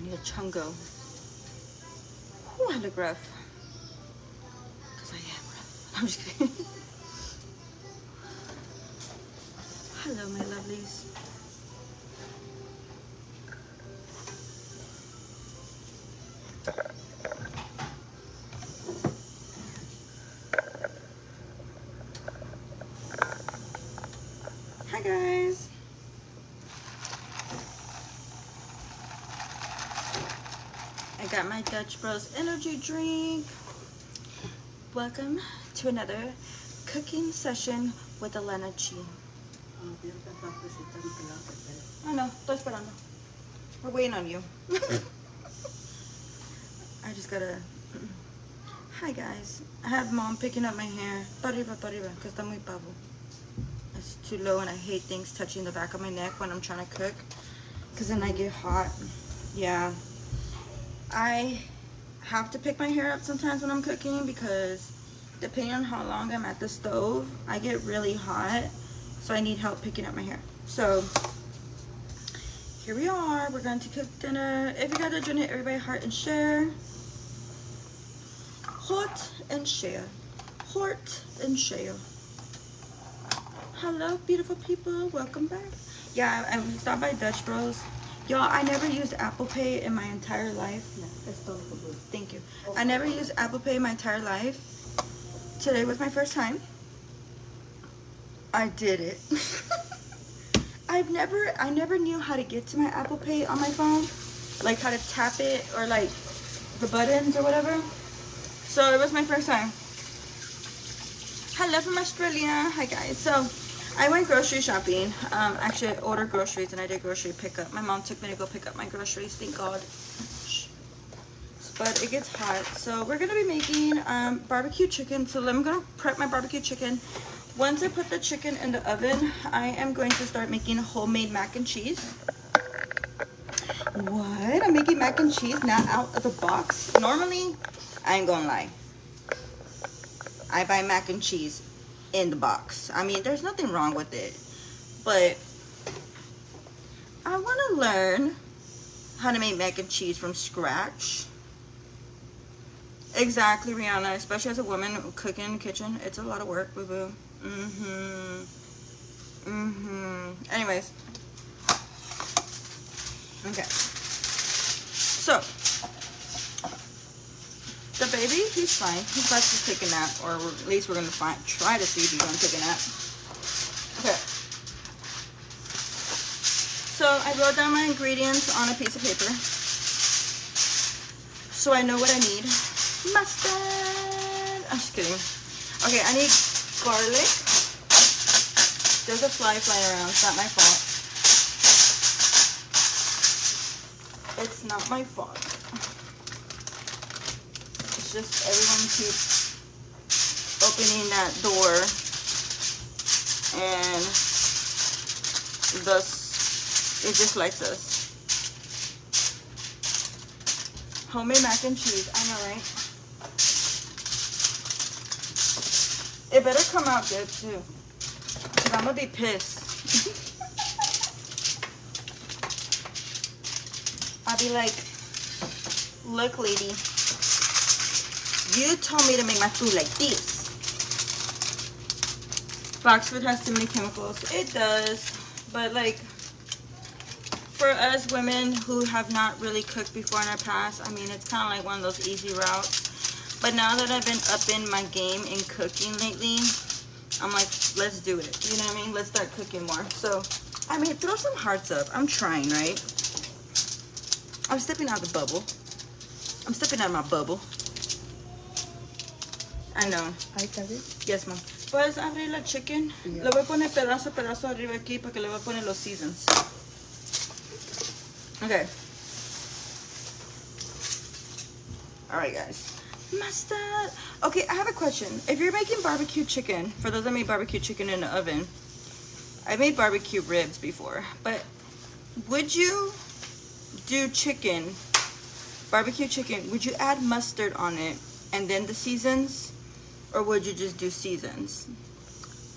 need a chungo. Ooh, I look rough. Because I am rough. I'm just kidding. Hello, my lovelies. Hi, guys. I got my Dutch Bros energy drink. Welcome to another cooking session with Elena G. Oh no, estoy esperando. We're waiting on you. I just gotta. Hi guys. I have mom picking up my hair. Arriba, because está muy pavo. It's too low and I hate things touching the back of my neck when I'm trying to cook. Because then I get hot. Yeah. I have to pick my hair up sometimes when I'm cooking because depending on how long I'm at the stove, I get really hot. So I need help picking up my hair. So here we are. We're going to cook dinner. If you guys are doing it, everybody heart and share. Heart and share. Heart and share. Hello, beautiful people. Welcome back. Yeah, I stopped by Dutch Bros. Y'all, I never used Apple Pay in my entire life. Thank you. I never used Apple Pay my entire life. Today was my first time. I did it. I never knew how to get to my Apple Pay on my phone. Like how to tap it or like the buttons or whatever. So it was my first time. Hello from Australia. Hi guys. So I went grocery shopping. Actually I ordered groceries and I did grocery pickup. My mom took me to go pick up my groceries, thank God. But it gets hot. So we're gonna be making barbecue chicken. So I'm gonna prep my barbecue chicken. Once I put the chicken in the oven, I am going to start making homemade mac and cheese. What? I'm making mac and cheese now out of the box? Normally, I ain't gonna lie, I buy mac and cheese in the box. I mean, there's nothing wrong with it. But I want to learn how to make mac and cheese from scratch. Exactly, Rihanna. Especially as a woman cooking in the kitchen. It's a lot of work, boo-boo. Anyways. Okay. So. The baby, he's fine. He's about to take a nap. Or at least we're going to try to see if he's going to take a nap. Okay. So I wrote down my ingredients on a piece of paper. So I know what I need. Mustard. I'm just kidding. Okay, I need garlic. There's a fly flying around. It's not my fault. It's not my fault. It's just everyone keeps opening that door and thus it just likes us. Homemade mac and cheese. I know, right? It better come out good too, because I'm gonna be pissed. I'll be like, look lady, you told me to make my food like this. Box food has too many chemicals. It does, but like for us women who have not really cooked before in our past, I mean, it's kind of like one of those easy routes. But now that I've been up in my game in cooking lately, I'm like, let's do it. You know what I mean? Let's start cooking more. So, I mean, throw some hearts up. I'm trying, right? I'm stepping out the bubble. I'm stepping out of my bubble. I know. Hi, Kevin. Yes, ma'am. ¿Puedes abrir la chicken? Yeah. Le voy a poner pedazo arriba aquí porque le voy a poner los seasons. Okay. Alright, guys. Mustard. Okay, I have a question. If you're making barbecue chicken, for those that made barbecue chicken in the oven, I made barbecue ribs before, but would you do chicken, barbecue chicken, would you add mustard on it and then the seasons, or would you just do seasons?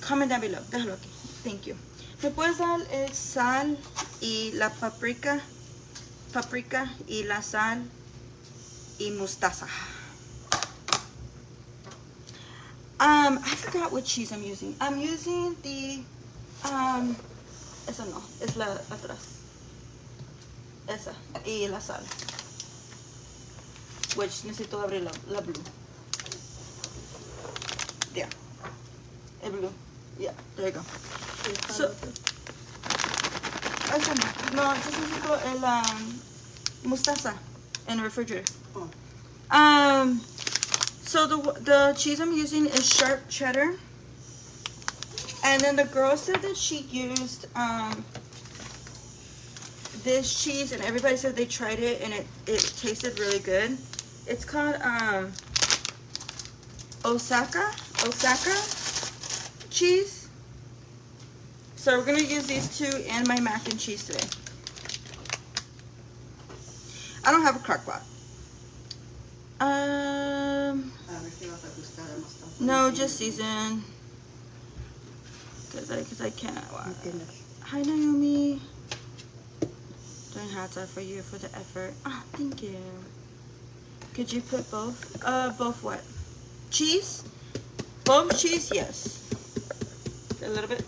Comment down below. Déjalo aquí. Thank you. ¿Me puedes dar el sal y la paprika? paprika y la sal y mostaza. I forgot what cheese I'm using. I'm using the, esa no, es la atrás. Esa, y la sal. Which necesito abrir la blue. There. El blue. Yeah, there you go. So, esa no, just necesito el mostaza in the refrigerator. So the cheese I'm using is sharp cheddar. And then the girl said that she used this cheese, and everybody said they tried it and it tasted really good. It's called Osaka cheese. So we're gonna use these two in my mac and cheese today. I don't have a crock pot. No, just season. Cause I can't. Hi Naomi. Doing hats off for you for the effort. Ah, thank you. Could you put both? Both what? Cheese? Both cheese? Yes. A little bit.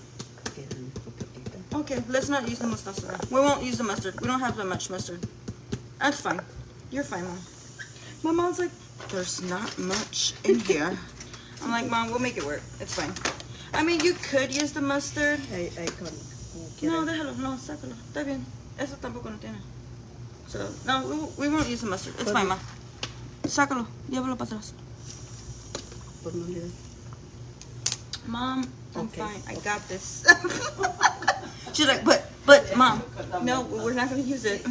Okay, let's not use the mustard. We won't use the mustard. We don't have that much mustard. That's fine. You're fine, Mom. My mom's like, there's not much in here. I'm like, Mom, we'll make it work. It's fine. I mean, you could use the mustard. No, déjalo. No, sácalo. Está bien. Eso tampoco no tiene. So, no, we won't use the mustard. It's fine, Ma. Sácalo. Llévalo para atrás. Mom, I'm fine. I got this. She's like, but, Mom, no, we're not going to use it.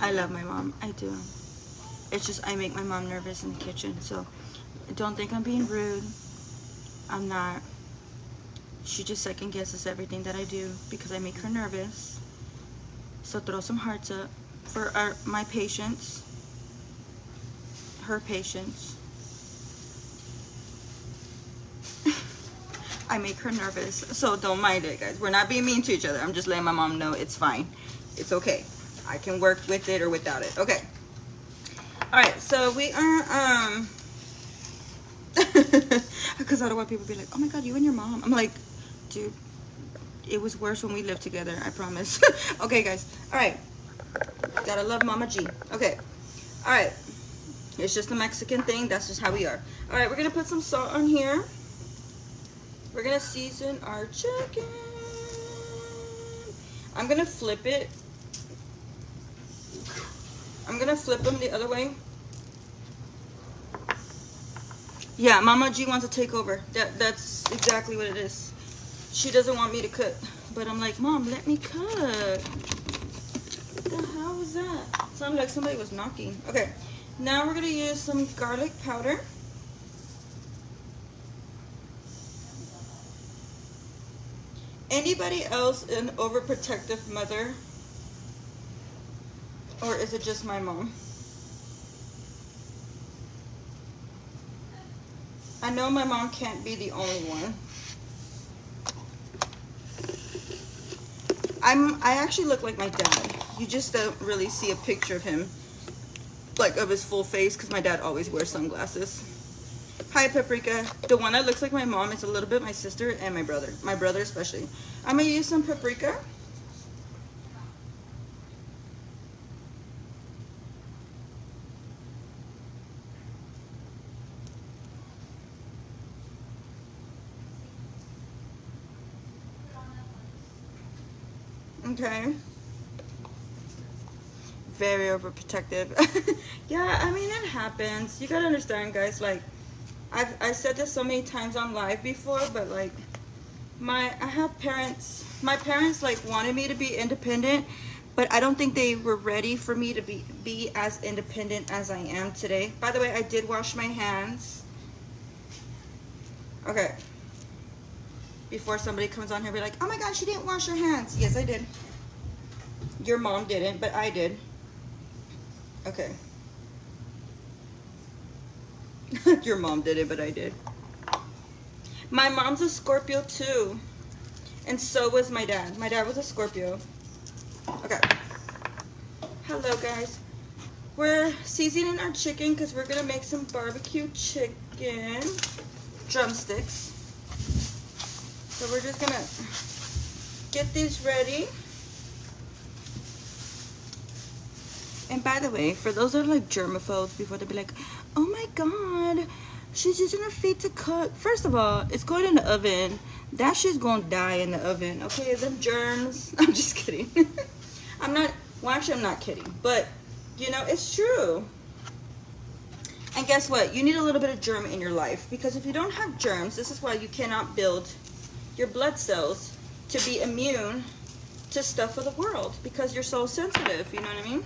I love my mom. I do. It's just I make my mom nervous in the kitchen. So don't think I'm being rude. I'm not. She just second guesses everything that I do because I make her nervous. So throw some hearts up for my patients. Her patients. I make her nervous. So don't mind it, guys. We're not being mean to each other. I'm just letting my mom know it's fine. It's okay. I can work with it or without it. Okay. All right. So we are, because I don't want people to be like, oh my God, you and your mom. I'm like, dude, it was worse when we lived together. I promise. Okay, guys. All right. Gotta love Mama G. Okay. All right. It's just a Mexican thing. That's just how we are. All right. We're going to put some salt on here. We're going to season our chicken. I'm going to flip it. I'm going to flip them the other way. Yeah, Mama G wants to take over. That's exactly what it is. She doesn't want me to cook. But I'm like, Mom, let me cook. What the hell was that? Sounded like somebody was knocking. Okay, now we're going to use some garlic powder. Anybody else an overprotective mother? Or is it just my mom? I know my mom can't be the only one. I actually look like my dad. You just don't really see a picture of him, like of his full face, because my dad always wears sunglasses. Hi, Paprika. The one that looks like my mom is a little bit my sister and my brother. My brother especially. I'm going to use some paprika. Okay. Very overprotective. Yeah, I mean, it happens. You gotta understand, guys, like, I said this so many times on live before, but like, I have parents, my parents like wanted me to be independent, but I don't think they were ready for me to be as independent as I am today. By the way, I did wash my hands. Okay. Before somebody comes on here and be like, oh my God, she didn't wash her hands. Yes, I did. Your mom didn't, but I did. Okay. Your mom did it, but I did. My mom's a Scorpio too. And so was my dad. My dad was a Scorpio. Okay. Hello guys. We're seasoning our chicken because we're gonna make some barbecue chicken drumsticks. So we're just gonna get these ready. And by the way, for those that are like germaphobes, before they be like, oh my god, she's using her feet to cook. First of all, it's going in the oven. That shit's gonna die in the oven. Okay, them germs. I'm just kidding. I'm not, well actually I'm not kidding. But, you know, it's true. And guess what? You need a little bit of germ in your life. Because if you don't have germs, this is why you cannot build your blood cells to be immune to stuff of the world. Because you're so sensitive, you know what I mean?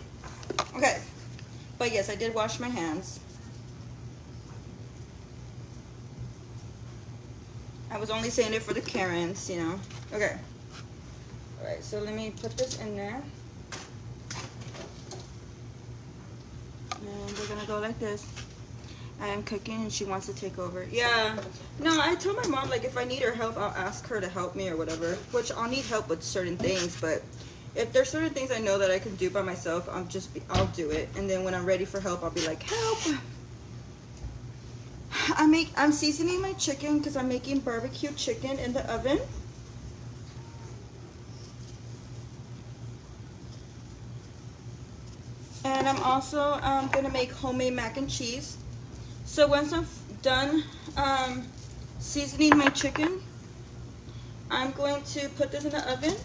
Okay. But yes, I did wash my hands. I was only saying it for the Karens, you know. Okay. Alright, so let me put this in there. And we're gonna go like this. I am cooking and she wants to take over. Yeah. No, I told my mom, like, if I need her help, I'll ask her to help me or whatever. Which I'll need help with certain things, but if there's certain things I know that I can do by myself, I'll do it. And then when I'm ready for help, I'll be like, help! I'm seasoning my chicken because I'm making barbecue chicken in the oven. And I'm also gonna make homemade mac and cheese. So once I'm done seasoning my chicken, I'm going to put this in the oven.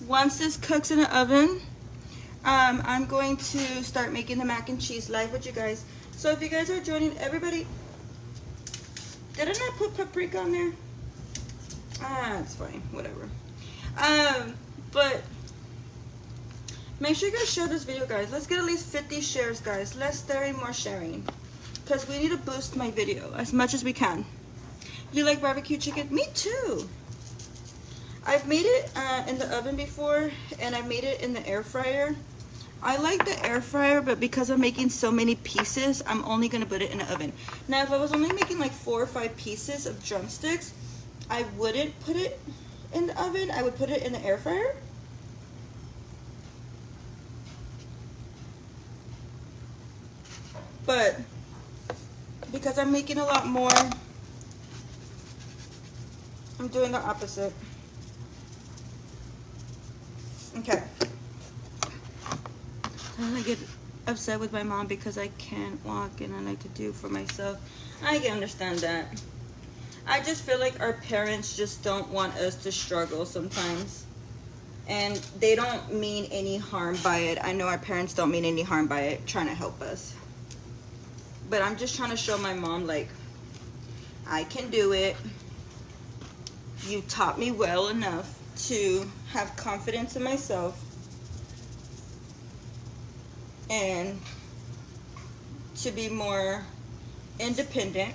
Once this cooks in the oven, I'm going to start making the mac and cheese live with you guys. So if you guys are joining, everybody, didn't I put paprika on there? Ah, it's fine, whatever. But make sure you guys share this video, guys. Let's get at least 50 shares, guys. Less staring, more sharing. Because we need to boost my video as much as we can. You like barbecue chicken? Me too. I've made it in the oven before, and I've made it in the air fryer. I like the air fryer, but because I'm making so many pieces, I'm only going to put it in the oven. Now, if I was only making like 4 or 5 pieces of drumsticks, I wouldn't put it in the oven. I would put it in the air fryer. But because I'm making a lot more, I'm doing the opposite. Okay. I get upset with my mom because I can't walk and I like to do for myself. I can understand that. I just feel like our parents just don't want us to struggle sometimes. And they don't mean any harm by it. I know our parents don't mean any harm by it, trying to help us. But I'm just trying to show my mom, like, I can do it. You taught me well enough to have confidence in myself. And to be more independent.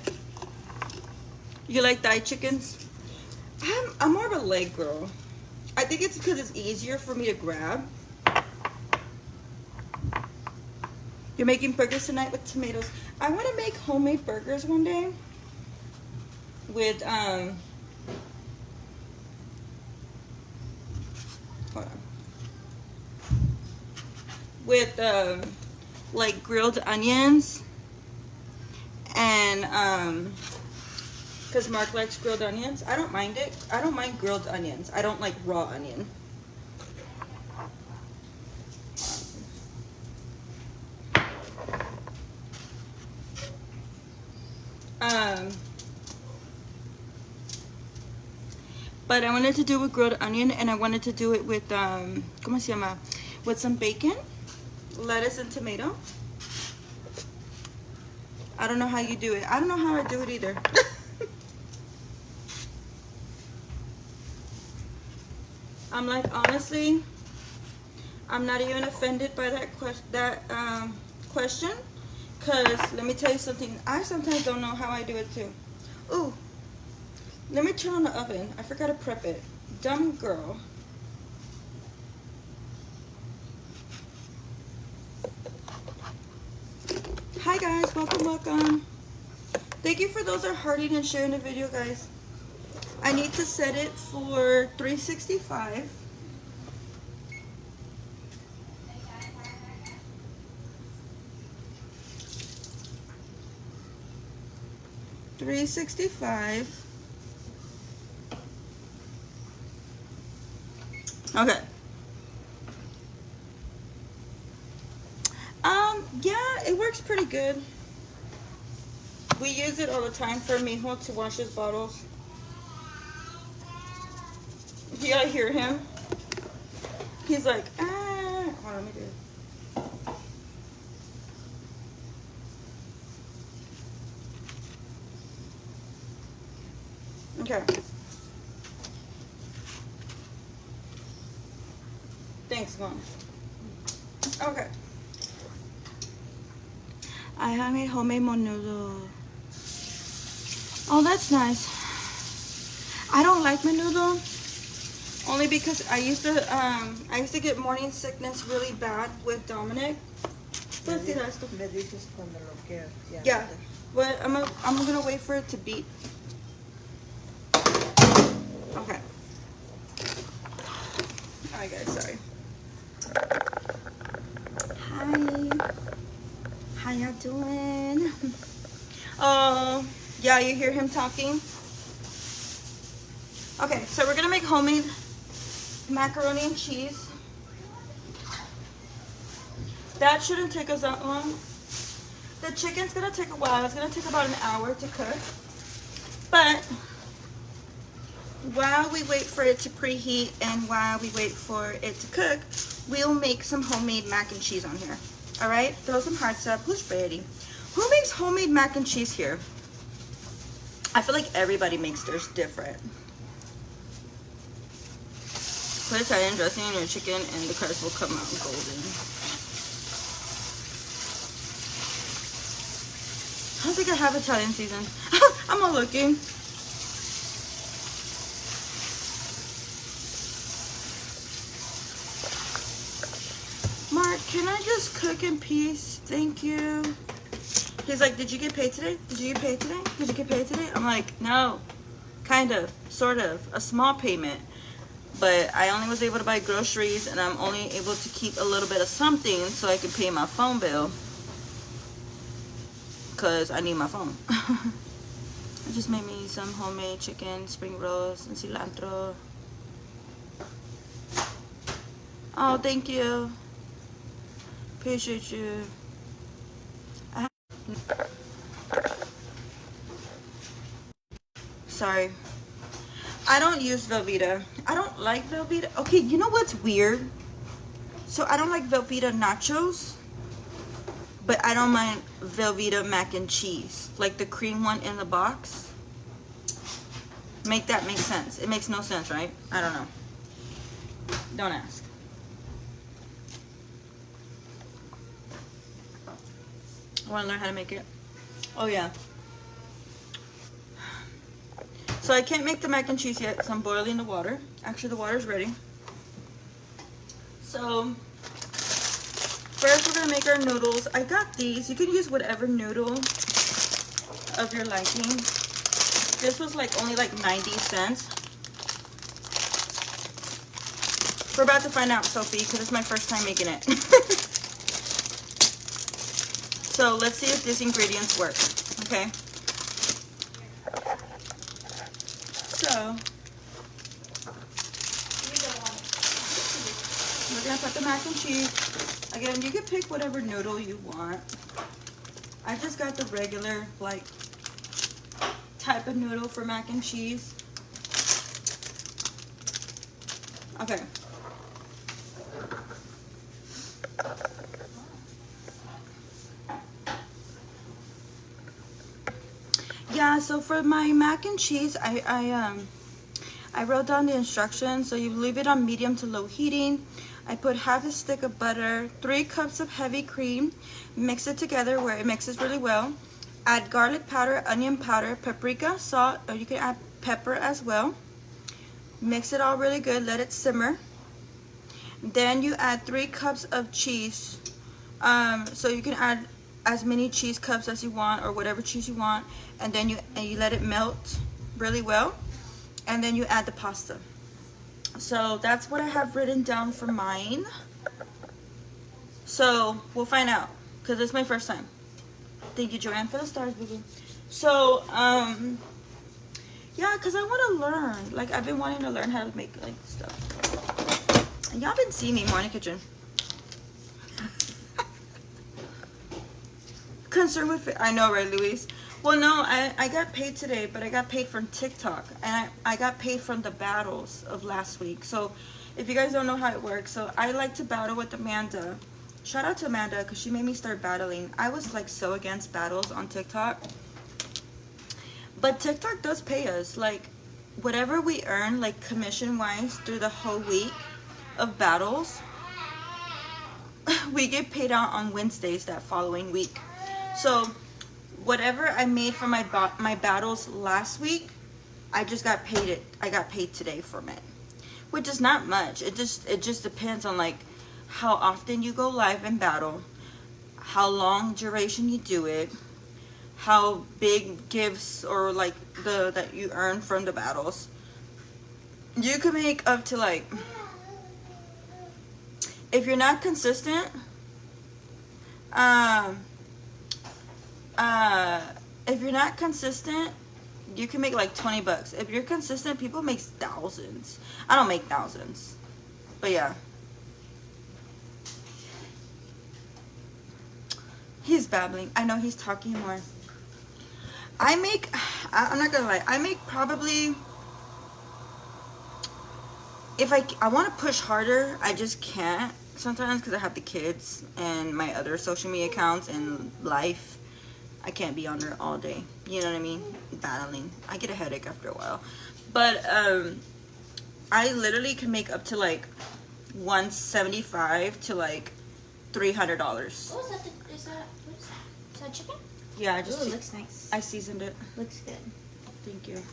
You like thigh chickens? I'm more of a leg girl. I think it's because it's easier for me to grab. You're making burgers tonight with tomatoes. I want to make homemade burgers one day with hold on. With like grilled onions, and because Mark likes grilled onions. I don't mind it. I don't mind grilled onions. I don't like raw onion. But I wanted to do it with grilled onion, and I wanted to do it with ¿cómo se llama? With some bacon, lettuce, and tomato. I don't know how you do it. I don't know how I do it either. I'm like, honestly, I'm not even offended by that question. Because let me tell you something. I sometimes don't know how I do it too. Ooh, let me turn on the oven. I forgot to prep it. Dumb girl. Hi guys, welcome. Thank you for those that are hearting and sharing the video, guys. I need to set it for 365. $3.65. Okay. Yeah, it works pretty good. We use it all the time for Mijo to wash his bottles. Yeah, I hear him. He's like, ah. Hold on, let me do it. Okay. Thanks, Mom. Okay. I have made homemade menudo. Oh, that's nice. I don't like menudo only because I used to get morning sickness really bad with Dominic. Yeah, but I'm gonna wait for it to beat. Okay. Alright guys, sorry. Hi. How y'all doing? Oh, yeah, you hear him talking? Okay, so we're gonna make homemade macaroni and cheese. That shouldn't take us that long. The chicken's gonna take a while. It's gonna take about an hour to cook. But while we wait for it to preheat and while we wait for it to cook, we'll make some homemade mac and cheese on here. All right, throw some hearts up. Who's ready? Who makes homemade mac and cheese here? I feel like everybody makes theirs different. Put Italian dressing on your chicken and the crust will come out golden. I don't think I have Italian season. I'm all looking. Mark, can I just cook in peace? Thank you. He's like, did you get paid today? Did you get paid today? Did you get paid today? I'm like, no, kind of, sort of, a small payment. But I only was able to buy groceries and I'm only able to keep a little bit of something so I can pay my phone bill. Because I need my phone. I just made me some homemade chicken, spring rolls, and cilantro. Oh, thank you. Appreciate you. Sorry. I don't use Velveeta. I don't like Velveeta. Okay, you know what's weird? So I don't like Velveeta nachos, but I don't mind Velveeta mac and cheese. Like the cream one in the box. Make that make sense. It makes no sense, right? I don't know. Don't ask. I want to learn how to make it. Oh yeah. So I can't make the mac and cheese yet because I'm boiling the water. Actually, the water's ready. So first we're gonna make our noodles. I got these. You can use whatever noodle of your liking. This was like only like 90 cents. We're about to find out, Sophie, because it's my first time making it. So let's see if these ingredients work, okay? So we're gonna put the mac and cheese. Again, you can pick whatever noodle you want. I just got the regular, like, type of noodle for mac and cheese. Okay. Yeah, so for my mac and cheese, I wrote down the instructions. So you leave it on medium to low heating. I put half a stick of butter, 3 cups of heavy cream, mix it together where it mixes really well. Add garlic powder, onion powder, paprika, salt, or you can add pepper as well. Mix it all really good, let it simmer. Then you add 3 cups of cheese. So you can add as many cheese cups as you want or whatever cheese you want, and then you let it melt really well, and then you add the pasta. So that's what I have written down for mine. So we'll find out because it's my first time. Thank you, Joanne, for the stars, boo-boo. So, yeah, because I want to learn. Like, I've been wanting to learn how to make, like, stuff. And y'all been seeing me more in the kitchen. Concerned with it. I know, right, Luis? Well, no, I got paid today, but I got paid from TikTok. And I got paid from the battles of last week. So, if you guys don't know how it works, so I like to battle with Amanda. Shout out to Amanda, because she made me start battling. I was, like, so against battles on TikTok. But TikTok does pay us. Like, whatever we earn, like, commission-wise through the whole week of battles, we get paid out on Wednesdays that following week. So, whatever I made from my battles last week, I just got paid it. I got paid today from it, which is not much. It just depends on, like, how often you go live and battle, how long duration you do it, how big gifts or like that you earn from the battles. You can make up to, like, if you're not consistent, if you're not consistent, you can make like $20. If you're consistent, people make thousands. I don't make thousands, but yeah. He's babbling. I know he's talking more. I'm not gonna lie, I make probably, if I want to push harder, I just can't sometimes because I have the kids and my other social media accounts and life. I can't be on there all day. You know what I mean? Battling. I get a headache after a while. But I literally can make up to like $175 to like $300. What was that? What is that chicken? Yeah, I just. Ooh, it looks nice. I seasoned it. Looks good. Thank you.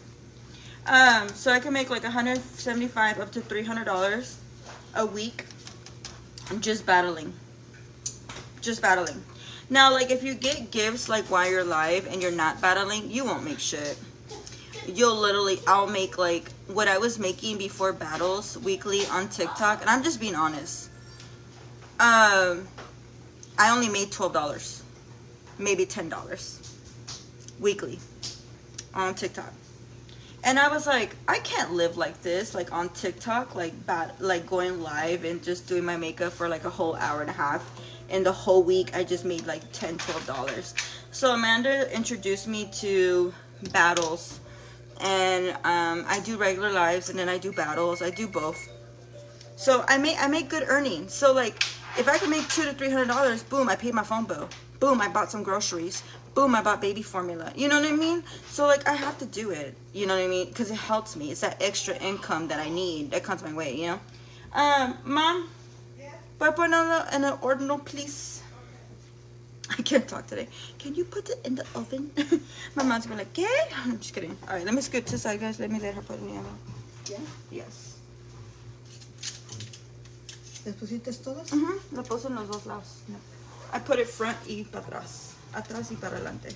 So I can make like $175 up to $300 a week. I'm just battling. Just battling. Now, like, if you get gifts like while you're live and you're not battling, you won't make shit. I'll make like what I was making before battles weekly on TikTok, and I'm just being honest. I only made $12, maybe $10 weekly on TikTok. And I was like, I can't live like this, like on TikTok, like going live and just doing my makeup for like a whole hour and a half. And the whole week, I just made like $10, $12. So Amanda introduced me to battles. And I do regular lives and then I do battles. I do both. So I make good earnings. So like, if I can make $200 to $300, boom, I paid my phone bill. Boom, I bought some groceries. Boom, I bought baby formula. You know what I mean? So like, I have to do it. You know what I mean? Because it helps me. It's that extra income that I need that comes my way, you know? Mom? Puedo ponerlo en el horno, please? I can't talk today. Can you put it in the oven? My mom's gonna be like, ¿qué? I'm just kidding. All right, let me scoot to the side, guys. Let me let her put me on. Yeah? Yes. ¿Las pusiste todas? Lo puse en los dos lados. No. I put it front y para atrás. Atrás y para adelante.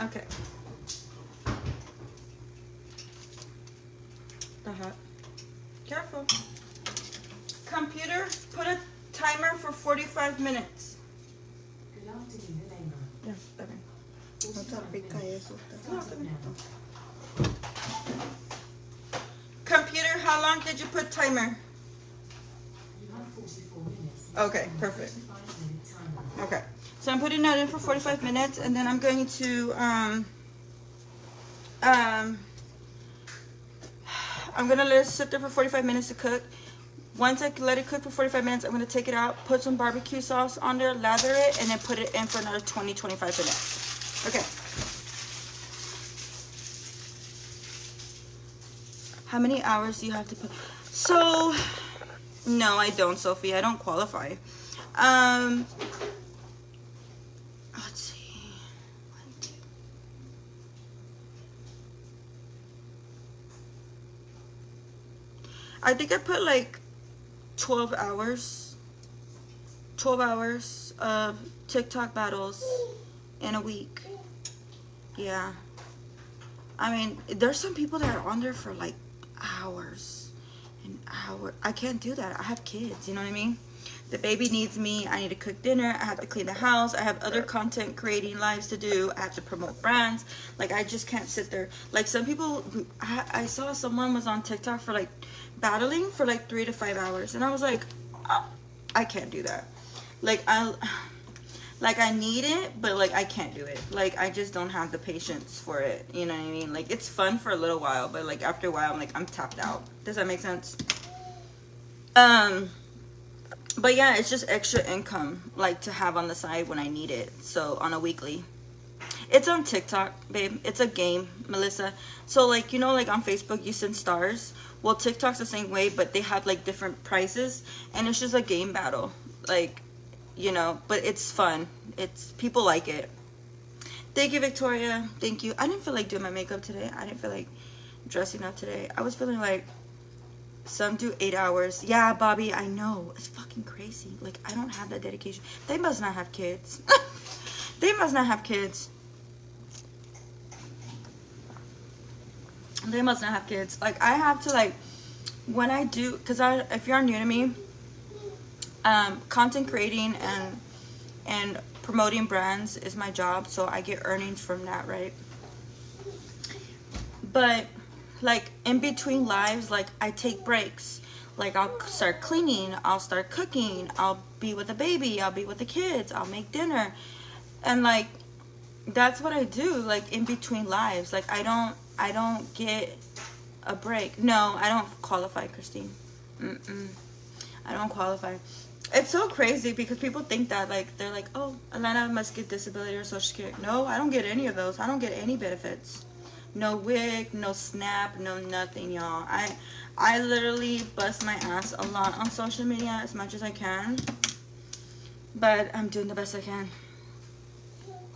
Okay. Careful. Computer, put a timer for 45 minutes. Good afternoon, Elena. Yeah, okay. No te pica eso. Computer, how long did you put timer? You have 44 minutes. Okay, perfect. 45-minute timer. Okay, so I'm putting that in for 45 minutes, and then I'm going to I'm gonna let it sit there for 45 minutes to cook. Once I let it cook for 45 minutes, I'm gonna take it out, put some barbecue sauce on there, lather it, and then put it in for another 20-25 minutes. Okay. How many hours do you have to put? So, no, I don't, Sophie. I don't qualify. Let's see. 1, 2. I think I put like 12 hours of TikTok battles in a week. Yeah. I mean, there's some people that are on there for like hours and hours. I can't do that. I have kids, you know what I mean? The baby needs me. I need to cook dinner. I have to clean the house. I have other content creating lives to do. I have to promote brands. Like, I just can't sit there. Like, some people, I saw someone was on TikTok for like battling for like 3 to 5 hours, and I was like, oh, I can't do that. Like, I need it, but like I can't do it. Like, I just don't have the patience for it. You know what I mean? Like, it's fun for a little while, but like after a while, I'm like, I'm tapped out. Does that make sense? But yeah, it's just extra income, like, to have on the side when I need it. So on a weekly, it's on TikTok, babe. It's a game, Melissa. So like, you know, like on Facebook you send stars. Well, TikTok's the same way, but they have like different prices, and it's just a game battle, like, you know. But it's fun. It's, people like it. Thank you, Victoria. Thank you. I didn't feel like doing my makeup today. I didn't feel like dressing up today. I was feeling like, some do 8 hours. Yeah, Bobby, I know. It's fucking crazy. Like, I don't have that dedication. They must not have kids. They must not have kids. They must not have kids. Like, I have to, like, when I do, because if you're new to me, content creating and promoting brands is my job, so I get earnings from that, right? But like, in between lives, like, I take breaks. Like, I'll start cleaning, I'll start cooking, I'll be with the baby, I'll be with the kids, I'll make dinner, and like, that's what I do, like, in between lives. Like, I don't get a break. No, I don't qualify, Christine. I don't qualify. It's so crazy because people think that, like, they're like, oh, Elena must get disability or social security. No, I don't get any of those. I don't get any benefits. No wig, no SNAP, no nothing, y'all. I literally bust my ass a lot on social media as much as I can, but I'm doing the best I can.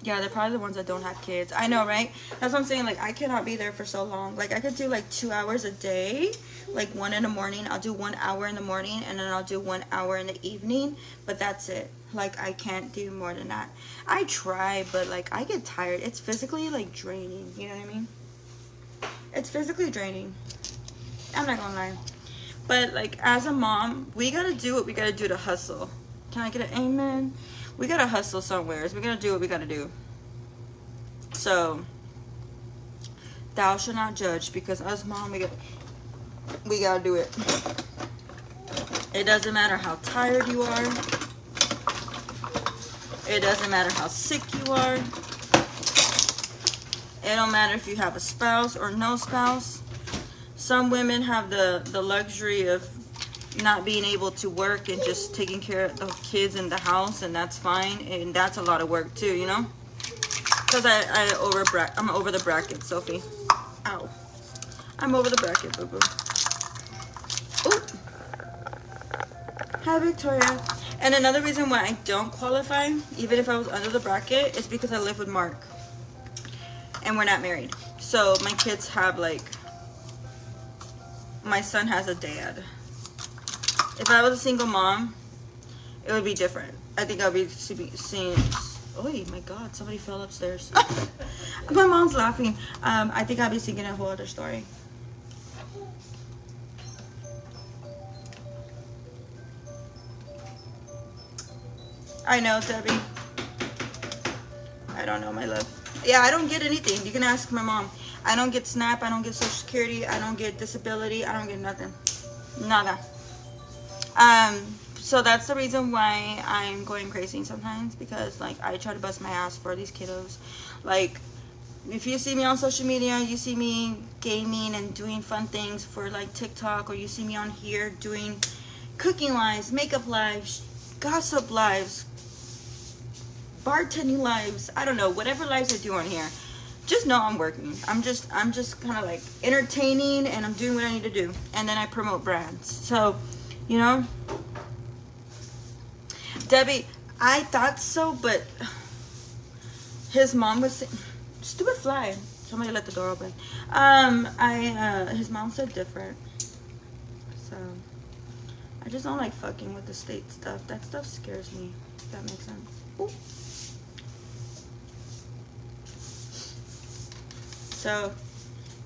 Yeah, they're probably the ones that don't have kids. I know, right? That's what I'm saying. Like, I cannot be there for so long. Like, I could do like 2 hours a day, like 1 in the morning. I'll do 1 hour in the morning, and then I'll do 1 hour in the evening, but that's it. Like, I can't do more than that. I try, but like, I get tired. It's physically like draining, you know what I mean? It's physically draining. I'm not gonna lie. But like, as a mom, we gotta do what we gotta do to hustle. Can I get an amen? We gotta hustle somewhere. We gotta do what we gotta do. So, thou shalt not judge, because us mom, we gotta do it. It doesn't matter how tired you are. It doesn't matter how sick you are. It don't matter if you have a spouse or no spouse. Some women have the luxury of not being able to work and just taking care of the kids in the house, and that's fine, and that's a lot of work too, you know. Because I'm over the bracket, Sophie. Ow. I'm over the bracket, boo boo. Ooh. Hi, Victoria. And another reason why I don't qualify, even if I was under the bracket, is because I live with Mark. And we're not married. So my kids have, like, my son has a dad. If I was a single mom, it would be different. I think I'll be seeing. Oh my God, somebody fell upstairs. My mom's laughing. I think I'll be singing a whole other story. I know, Debbie. I don't know, my love. Yeah, I don't get anything. You can ask my mom. I don't get SNAP. I don't get Social Security. I don't get disability. I don't get nothing. Nada. So that's the reason why I'm going crazy sometimes, because like, I try to bust my ass for these kiddos. Like, if you see me on social media, you see me gaming and doing fun things for like TikTok, or you see me on here doing cooking lives, makeup lives, gossip lives, bartending lives, I don't know, whatever lives I do on here, just know I'm working. I'm just kind of like entertaining, and I'm doing what I need to do, and then I promote brands. So, you know, Debbie, I thought so, but his mom was stupid fly. Somebody let the door open. His mom said different. So I just don't like fucking with the state stuff. That stuff scares me. If that makes sense. Ooh. So,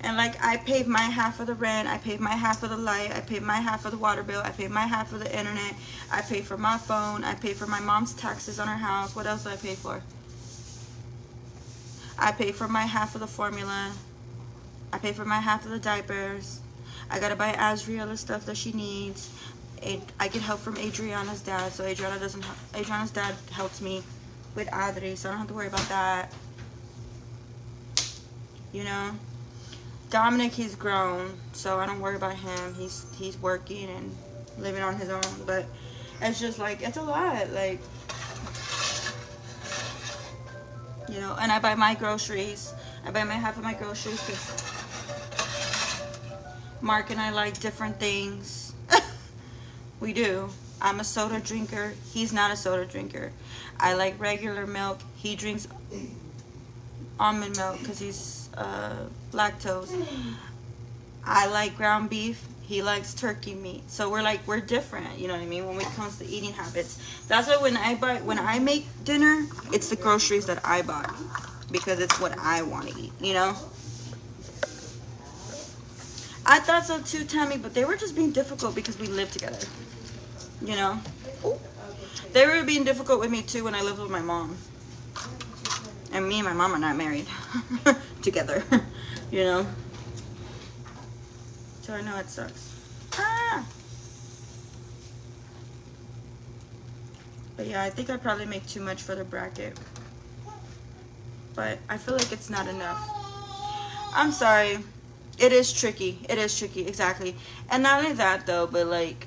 And like, I paid my half of the rent, I paid my half of the light, I paid my half of the water bill, I paid my half of the internet, I paid for my phone, I paid for my mom's taxes on her house. What else did I pay for? I paid for my half of the formula. I paid for my half of the diapers. I gotta buy Azriela stuff that she needs. I get help from Adriana's dad, so Adriana's dad helps me with Adri, so I don't have to worry about that. You know, Dominic, he's grown, so I don't worry about him. He's working and living on his own, but it's just like, it's a lot, like, you know. And I buy my groceries. I buy my half of my groceries because Mark and I like different things. We do. I'm a soda drinker. He's not a soda drinker. I like regular milk. He drinks almond milk because he's lactose. I like ground beef. He likes turkey meat. So we're different, you know what I mean, when it comes to eating habits. That's why when I make dinner, it's the groceries that I buy because it's what I want to eat, you know. I thought so too, Tammy, but they were just being difficult because we live together, you know. They were being difficult with me too when I lived with my mom. And me and my mom are not married together, you know. So I know it sucks. Ah! But yeah, I think I probably make too much for the bracket. But I feel like it's not enough. I'm sorry. It is tricky. It is tricky, exactly. And not only that though, but like,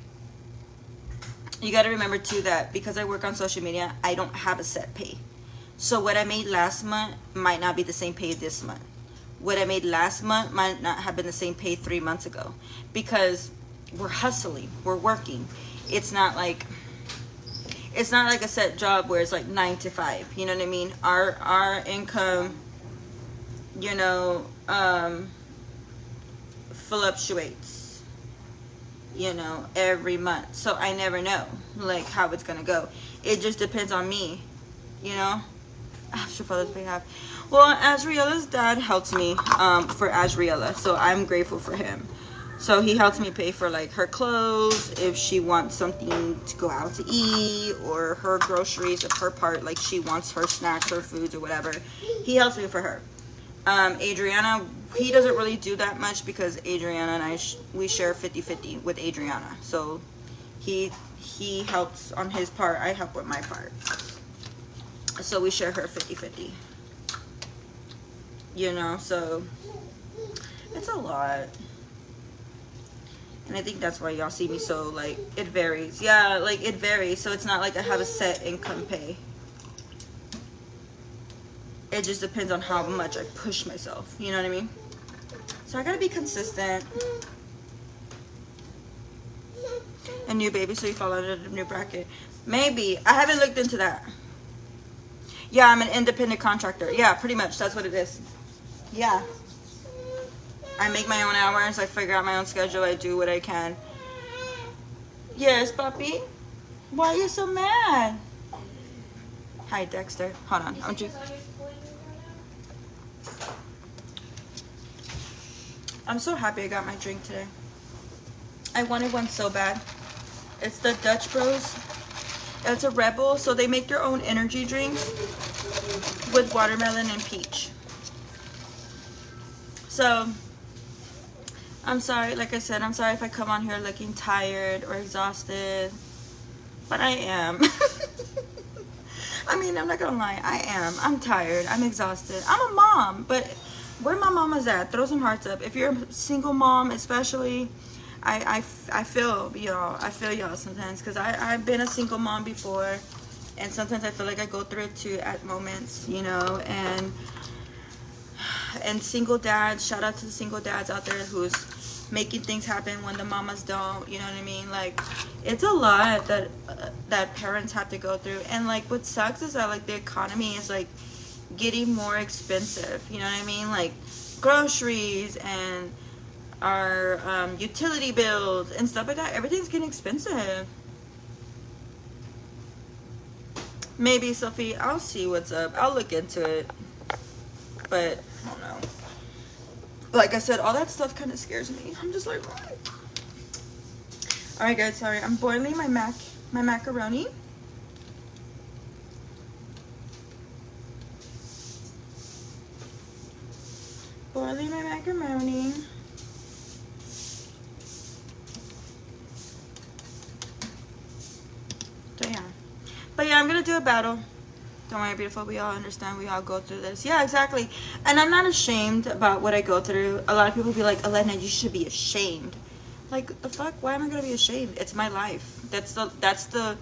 you got to remember too that because I work on social media, I don't have a set pay. So what I made last month might not be the same pay this month. What I made last month might not have been the same pay 3 months ago because we're hustling, we're working. It's not like a set job where it's like 9 to 5. You know what I mean? Our income, you know, fluctuates, you know, every month. So I never know like how it's gonna go. It just depends on me, you know. After Father's Day, well, Azriella's dad helps me for Azriella, so I'm grateful for him. So he helps me pay for like her clothes if she wants something to go out to eat, or her groceries if her part, like she wants her snacks or foods or whatever. He helps me for her. Adriana, he doesn't really do that much because Adriana and I we share 50-50 with Adriana. So he helps on his part, I help with my part. So we share her 50-50. You know, so it's a lot. And I think that's why y'all see me so like, it varies. Yeah, like it varies. So it's not like I have a set income pay. It just depends on how much I push myself. You know what I mean? So I gotta be consistent. A new baby, so you fall under the new bracket. Maybe. I haven't looked into that. Yeah, I'm an independent contractor. Yeah, pretty much. That's what it is. Yeah. I make my own hours. I figure out my own schedule. I do what I can. Yes, puppy? Why are you so mad? Hi, Dexter. Hold on. I'm so happy I got my drink today. I wanted one so bad. It's the Dutch Bros. It's a Red Bull, so they make their own energy drinks with watermelon and peach. So, I'm sorry, like I said, I'm sorry if I come on here looking tired or exhausted, but I am. I mean, I'm not gonna lie, I am. I'm tired, I'm exhausted. I'm a mom, but where my mama's at, throw some hearts up. If you're a single mom, especially, I feel y'all. I feel y'all sometimes because I've been a single mom before, and sometimes I feel like I go through it too at moments, you know. And single dads, shout out to the single dads out there who's making things happen when the mamas don't. You know what I mean? Like, it's a lot that parents have to go through. And like, what sucks is that like the economy is like getting more expensive. You know what I mean? Like groceries and our utility bills and stuff like that, everything's getting expensive. Maybe, Sophie, I'll see what's up. I'll look into it, but I don't know. Like I said, all that stuff kind of scares me. I'm just like, what? All right, guys. Sorry, I'm boiling my macaroni. Boiling my macaroni. So yeah, but yeah, I'm gonna do a battle. Don't worry, beautiful. We all understand. We all go through this. Yeah, exactly. And I'm not ashamed about what I go through. A lot of people be like, Elena, you should be ashamed. Like, the fuck? Why am I gonna be ashamed? It's my life. That's the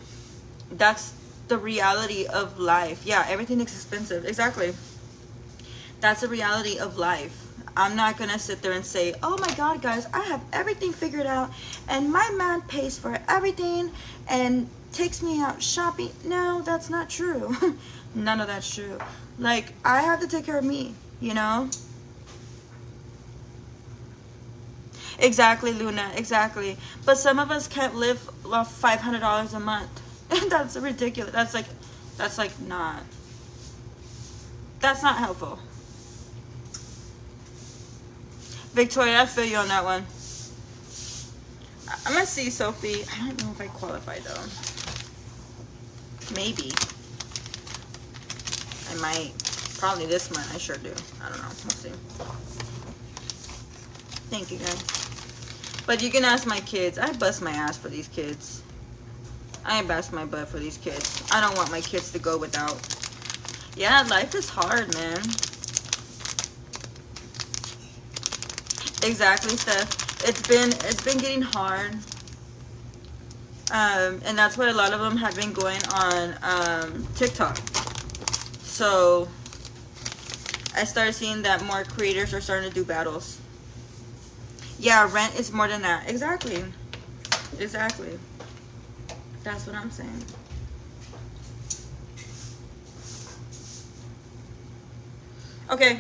reality of life. Yeah, everything is expensive. Exactly. That's the reality of life. I'm not gonna sit there and say, oh my god, guys, I have everything figured out and my man pays for everything and takes me out shopping. No, that's not true. None of that's true. Like, I have to take care of me, you know? Exactly, Luna, exactly. But some of us can't live off $500 a month. That's ridiculous. That's not helpful. Victoria, I feel you on that one. I'm gonna see, Sophie. I don't know if I qualify though. Maybe. I might. Probably this month. I sure do. I don't know. We'll see. Thank you, guys. But you can ask my kids. I bust my ass for these kids. I bust my butt for these kids. I don't want my kids to go without. Yeah, life is hard, man. Exactly, Steph. It's been getting hard. And that's why a lot of them have been going on TikTok. So I started seeing that more creators are starting to do battles. Yeah, rent is more than that. Exactly. Exactly. That's what I'm saying. Okay.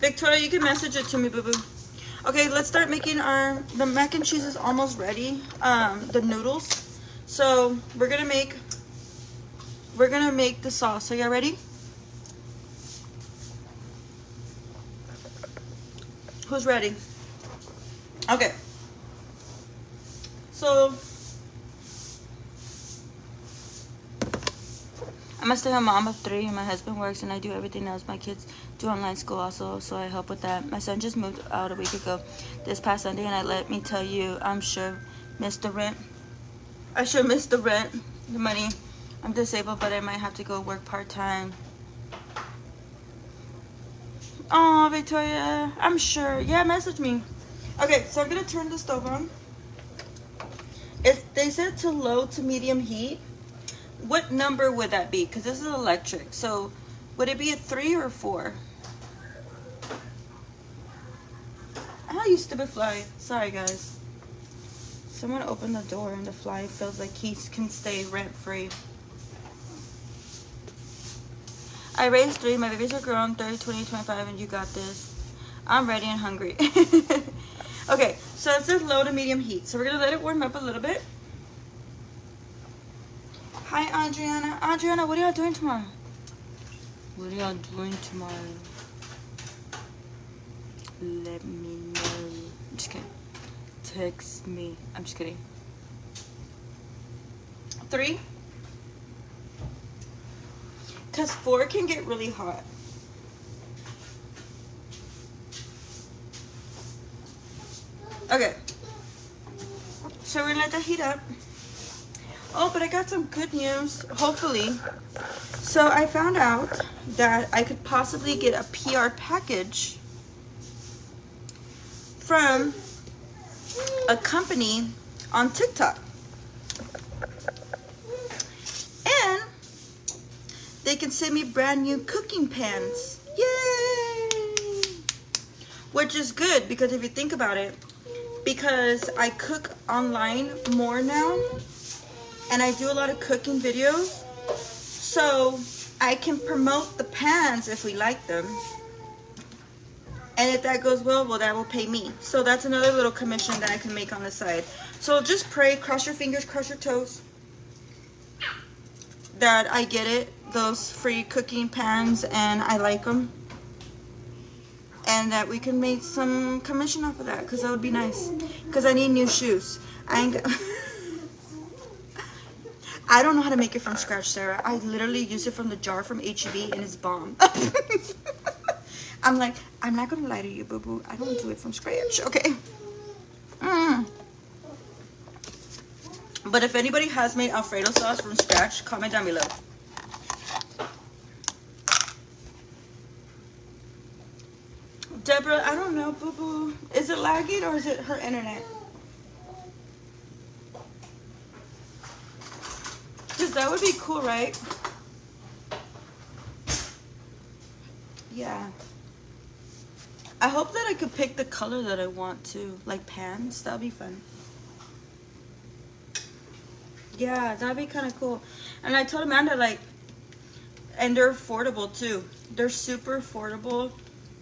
Victoria, you can message it to me, boo-boo. Okay, let's start making the mac and cheese is almost ready. The noodles. So we're gonna make the sauce. Are you ready? Who's ready? Okay. So I'm a stay-at-home mom of 3 and my husband works and I do everything else. My kids do online school also, so I help with that. My son just moved out a week ago this past Sunday and let me tell you, I'm sure missed the rent. I sure missed the rent, the money. I'm disabled, but I might have to go work part-time. Oh, Victoria, I'm sure. Yeah, message me. Okay, so I'm gonna turn the stove on. If they said to low to medium heat, what number would that be? Because this is electric. So would it be a 3 or 4? Ah, you stupid fly. Sorry, guys. Someone opened the door and the fly feels like he can stay rent-free. I raised 3. My babies are grown, 30, 20, 25, and you got this. I'm ready and hungry. Okay, so it says low to medium heat. So we're going to let it warm up a little bit. Hi, Adriana. Adriana, what are y'all doing tomorrow? What are y'all doing tomorrow? Let me know. I'm just kidding. Text me. I'm just kidding. 3. Because 4 can get really hot. Okay. So we're going to let that heat up. Oh, but I got some good news, hopefully. So I found out that I could possibly get a PR package from a company on TikTok. And they can send me brand new cooking pans. Yay! Which is good because if you think about it, because I cook online more now and I do a lot of cooking videos, so I can promote the pans if we like them. And if that goes well, that will pay me. So that's another little commission that I can make on the side. So just pray, cross your fingers, cross your toes, that I get it, those free cooking pans, and I like them. and that we can make some commission off of that, because that would be nice. Because I need new shoes. I ain't I don't know how to make it from scratch, Sarah. I literally use it from the jar from H-E-B and it's bomb. I'm like, I'm not gonna lie to you, boo-boo. I don't do it from scratch, okay? But if anybody has made Alfredo sauce from scratch, comment down below. Deborah, I don't know, boo-boo. Is it lagging or is it her internet? Because that would be cool, right? Yeah. I hope that I could pick the color that I want to. Like pans, that'd be fun. Yeah, that'd be kind of cool. And I told Amanda, like, and they're affordable too. They're super affordable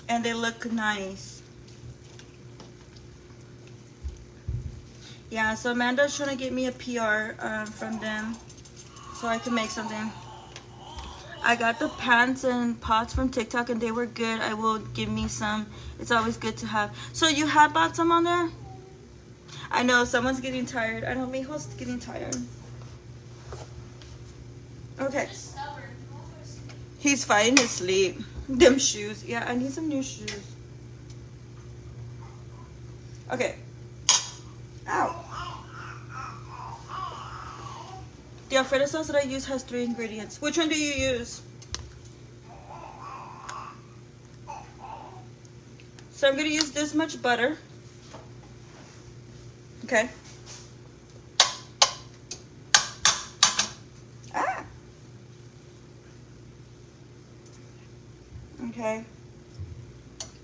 and they look nice. Yeah, so Amanda's trying to get me a PR from them so I can make something. I got the pans and pots from TikTok and they were good. I will give me some. It's always good to have. So you have bought some on there? I know someone's getting tired. I know Mijo's getting tired. Okay. He's fighting his sleep. Them shoes. Yeah, I need some new shoes. Okay. Ow. The Alfredo sauce that I use has 3 ingredients. Which one do you use? So I'm going to use this much butter. Okay. Ah. Okay.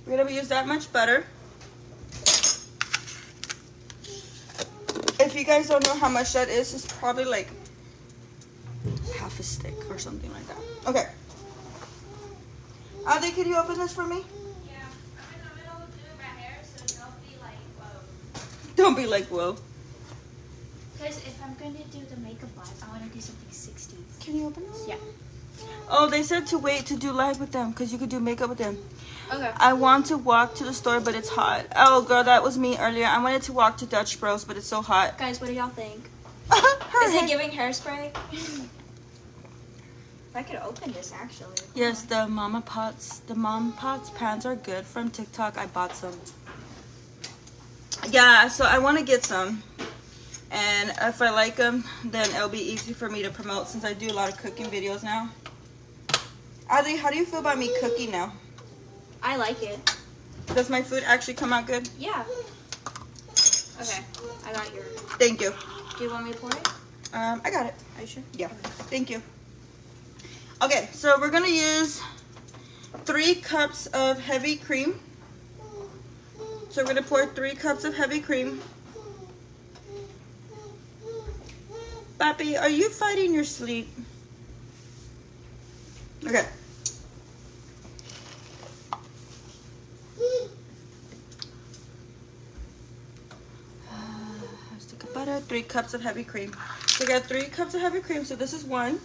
We're going to use that much butter. If you guys don't know how much that is, it's probably like half a stick or something like that. Okay. Adi, can you open this for me? Yeah, I'm in the middle of doing my hair, so don't be like, whoa. Don't be like, whoa. Because if I'm going to do the makeup live, I want to do something 60s. Can you open this? Yeah. Oh, they said to wait to do live with them because you could do makeup with them. Okay. I want to walk to the store, but it's hot. Oh, girl, that was me earlier. I wanted to walk to Dutch Bros, but it's so hot. Guys, what do y'all think? Is Is it giving hairspray? If I could open this, actually. Yes, the Mama Pots. The Mom Pots pans are good from TikTok. I bought some. Yeah, so I want to get some. And if I like them, then it'll be easy for me to promote since I do a lot of cooking videos now. Adi, how do you feel about me cooking now? I like it. Does my food actually come out good? Yeah. Okay, I got your. Thank you. Do you want me to pour it? I got it. Are you sure? Yeah. Thank you. Okay, so we're gonna use 3 cups of heavy cream. So we're gonna pour 3 cups of heavy cream. Papi, are you fighting your sleep? Okay. Stick of butter, 3 cups of heavy cream. So we got 3 cups of heavy cream, so this is 1.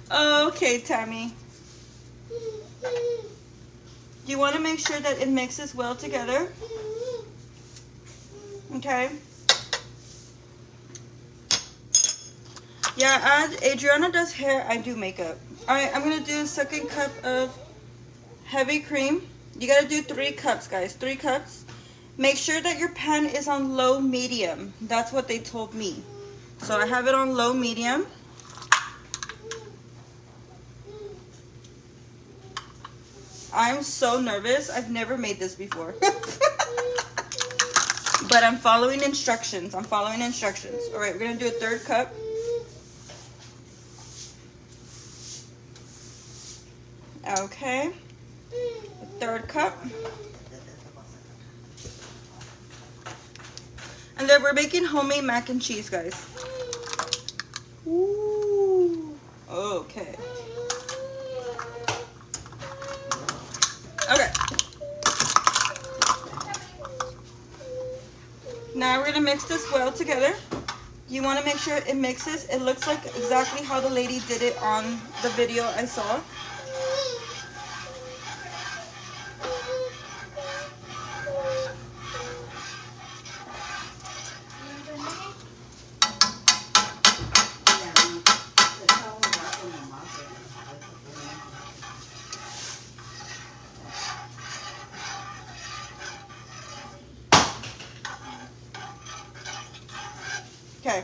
Okay, Tammy. You want to make sure that it mixes well together. Okay. Yeah, Adriana does hair, I do makeup. Alright, I'm going to do a 2nd cup of heavy cream. You got to do 3 cups, guys. 3 cups. Make sure that your pan is on low medium. That's what they told me. So I have it on low medium. I'm so nervous. I've never made this before. But I'm following instructions. I'm following instructions. All right, we're going to do a 3rd cup. Okay. A 3rd cup. And then we're making homemade mac and cheese, guys. Ooh. Okay. Okay. Now we're going to mix this well together. You want to make sure it mixes. It looks like exactly how the lady did it on the video I saw. Okay,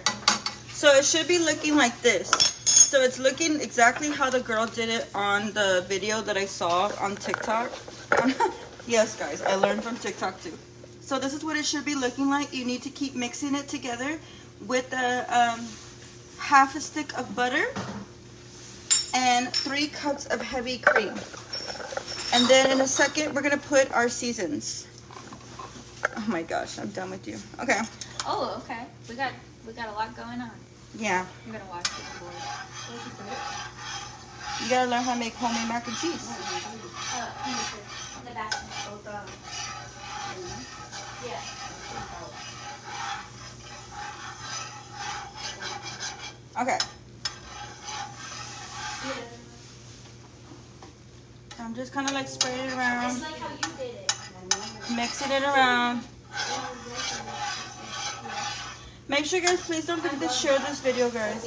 so it should be looking like this. So it's looking exactly how the girl did it on the video that I saw on TikTok. Yes, guys, I learned from TikTok too. So this is what it should be looking like. You need to keep mixing it together with a half a stick of butter and 3 cups of heavy cream. And then in a second, we're gonna put our seasons. Oh my gosh, I'm done with you. Okay. Oh, okay. We got a lot going on. Yeah. I'm gonna watch this board. You gotta learn how to make homemade mac and cheese. In the basket. Yeah. Okay. I'm just kind of like spreading it around, Just like how you did it. mixing it around. Make sure, guys, please don't forget to share this video, guys.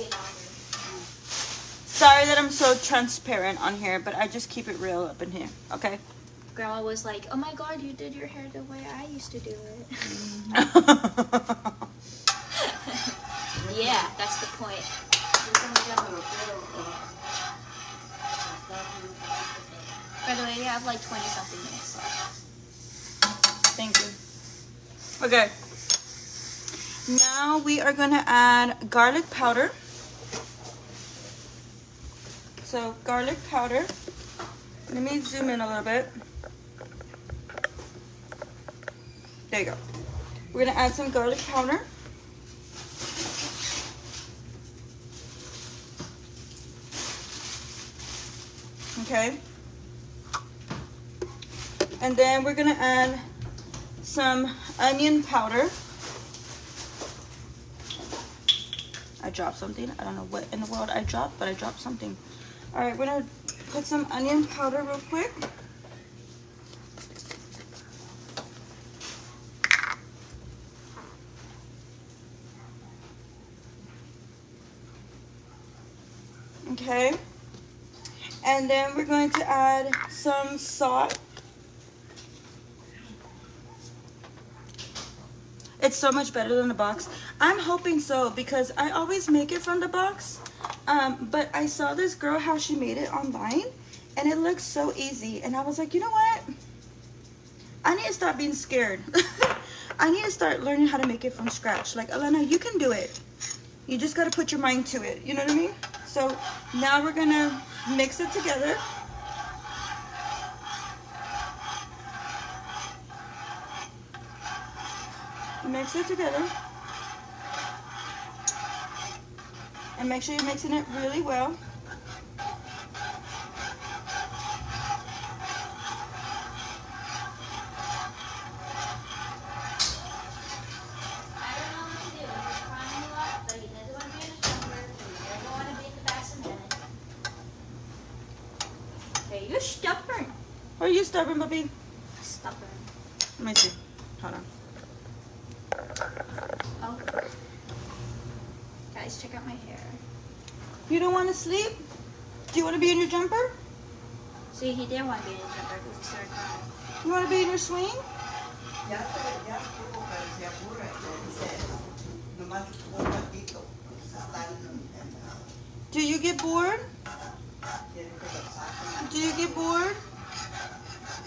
Sorry that I'm so transparent on here, but I just keep it real up in here, okay? Grandma was like, "Oh my God, you did your hair the way I used to do it." Yeah, that's the point. By the way, you have like 20-something minutes left. Thank you. Okay. Now we are going to add garlic powder. So garlic powder. Let me zoom in a little bit. There you go. We're going to add some garlic powder. Okay. And then we're going to add some onion powder. I dropped something. I don't know what in the world I dropped, but I dropped something. All right, we're going to put some onion powder real quick. Okay. And then we're going to add some salt. It's so much better than the box. I'm hoping so because I always make it from the box. But I saw this girl how she made it online and it looks so easy. And I was like, you know what? I need to stop being scared. I need to start learning how to make it from scratch. Like, Elena, you can do it. You just got to put your mind to it. You know what I mean? So now we're going to mix it together. Mix it together. And make sure you're mixing it really well. You're stubborn. Are you stubborn, puppy? Stubborn. Let me see. Hold on. Oh. Guys, check out my hair. You don't want to sleep? Do you want to be in your jumper? See, he didn't want to be in the jumper because he started crying. You want to be in your swing? Ya estuvo, pero se aburre, dice, nomás un ratito, Do you get bored? quiere que lo saquen. Do you get bored?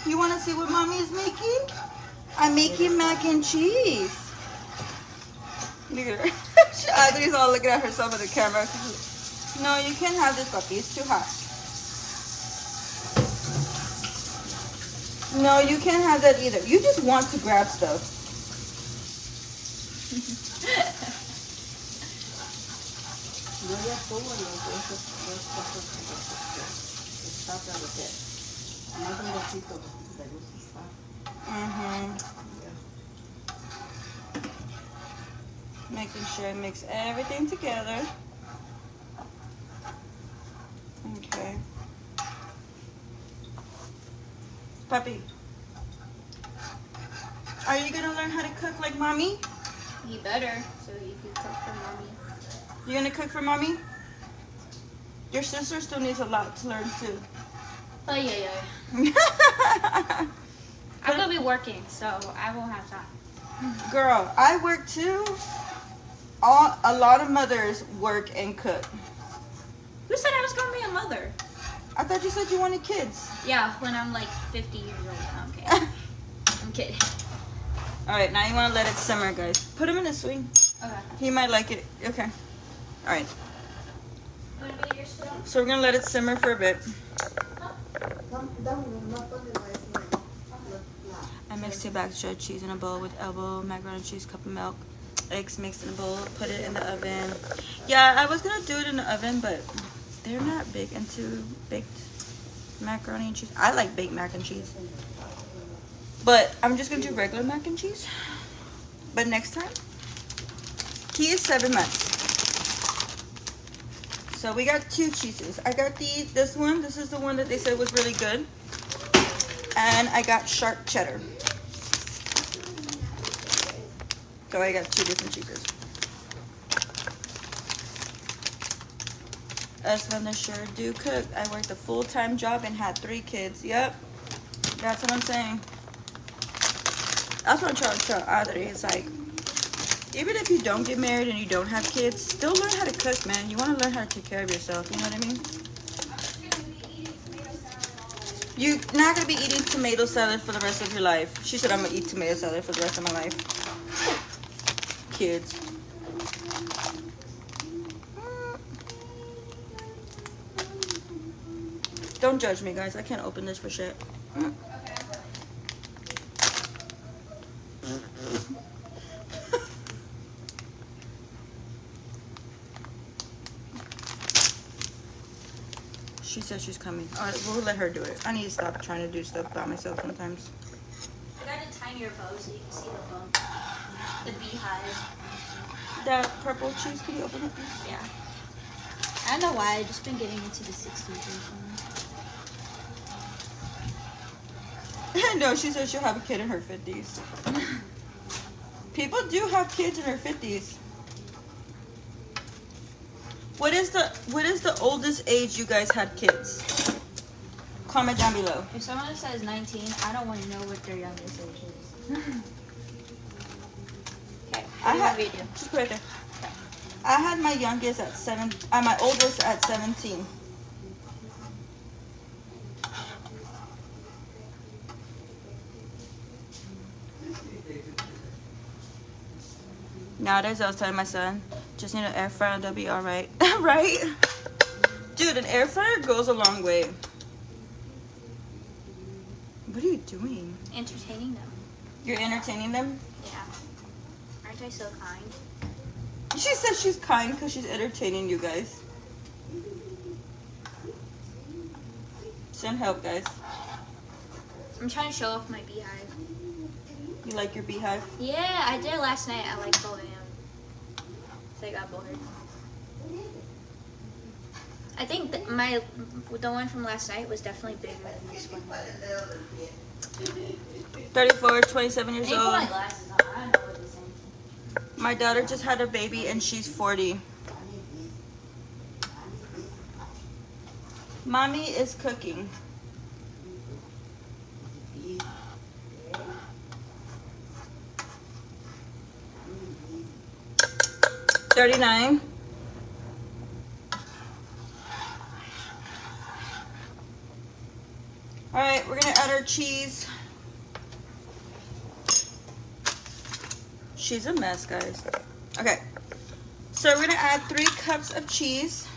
You want to see what mommy is making? I'm making mac and cheese. Look at her. Audrey's all looking at herself in the camera. No, you can't have this, puppy. It's too hot. No, you can't have that either. You just want to grab stuff. No, ya estuvo en los dos cosas que está para hacer. Más un vasito de luz está. Making sure I mix everything together. Okay. Puppy, are you gonna learn how to cook like mommy? He better, so he can cook for mommy. You gonna cook for mommy? Your sister still needs a lot to learn too. Oh yeah. I'm gonna be working, so I won't have time. Girl, I work too. A lot of mothers work and cook. Who said I was gonna be a mother? I thought you said you wanted kids. Yeah, when I'm like 50 years old. I'm kidding. I'm kidding. All right, now you want to let it simmer, guys. Put him in a swing. Okay. He might like it. Okay. All right. You wanna be your spoon? So we're gonna let it simmer for a bit. I mixed two bags of shredded cheese in a bowl with elbow, macaroni and cheese, cup of milk, eggs mixed in a bowl. Put it in the oven. Yeah, I was gonna do it in the oven, but they're not big into baked macaroni and cheese. I like baked mac and cheese, but I'm just gonna do regular mac and cheese. But next time, he is 7 months. So we got 2 cheeses. I got this one. This is the one that they said was really good. And I got sharp cheddar. So I got 2 different cheeses. Us women sure do cook. I worked a full-time job and had 3 kids. Yep. That's what I'm saying. That's what I'm trying to tell Audrey. It's like, even if you don't get married and you don't have kids, still learn how to cook, man. You want to learn how to take care of yourself. You know what I mean? You're not going to be eating tomato salad for the rest of your life. She said, I'm going to eat tomato salad for the rest of my life. Kids. Don't judge me, guys. I can't open this for shit. She says she's coming. All right, we'll let her do it. I need to stop trying to do stuff by myself sometimes. I got a tinier bow so you can see the bump. The beehive. That purple cheese, can you open it, please? Yeah. I don't know why, I've just been getting into the 60s recently. No, she says she'll have a kid in her 50s. People do have kids in their 50s. What is the oldest age you guys had kids? Comment down below. If someone says 19, I don't want to know what their youngest age is. Okay, what do you want me to do? Just put it there. I had my youngest at my oldest at 17. Nowadays, I was telling my son, just need an air fryer and they'll be all right. Right? Dude, an air fryer goes a long way. What are you doing? Entertaining them. You're entertaining them? Yeah. Aren't I so kind? She says she's kind because she's entertaining you guys. Send help, guys. I'm trying to show off my beehive. You like your beehive? Yeah, I did it last night at like 12 a.m. So I got bored. I think the one from last night was definitely bigger than this one. 34, 27 years I need to put old. my glasses on. I don't know what this is. My daughter just had a baby and she's 40. Mommy is cooking. $39. All right, we're gonna add our cheese. She's a mess, guys. Okay, so we're gonna add 3 cups of cheese.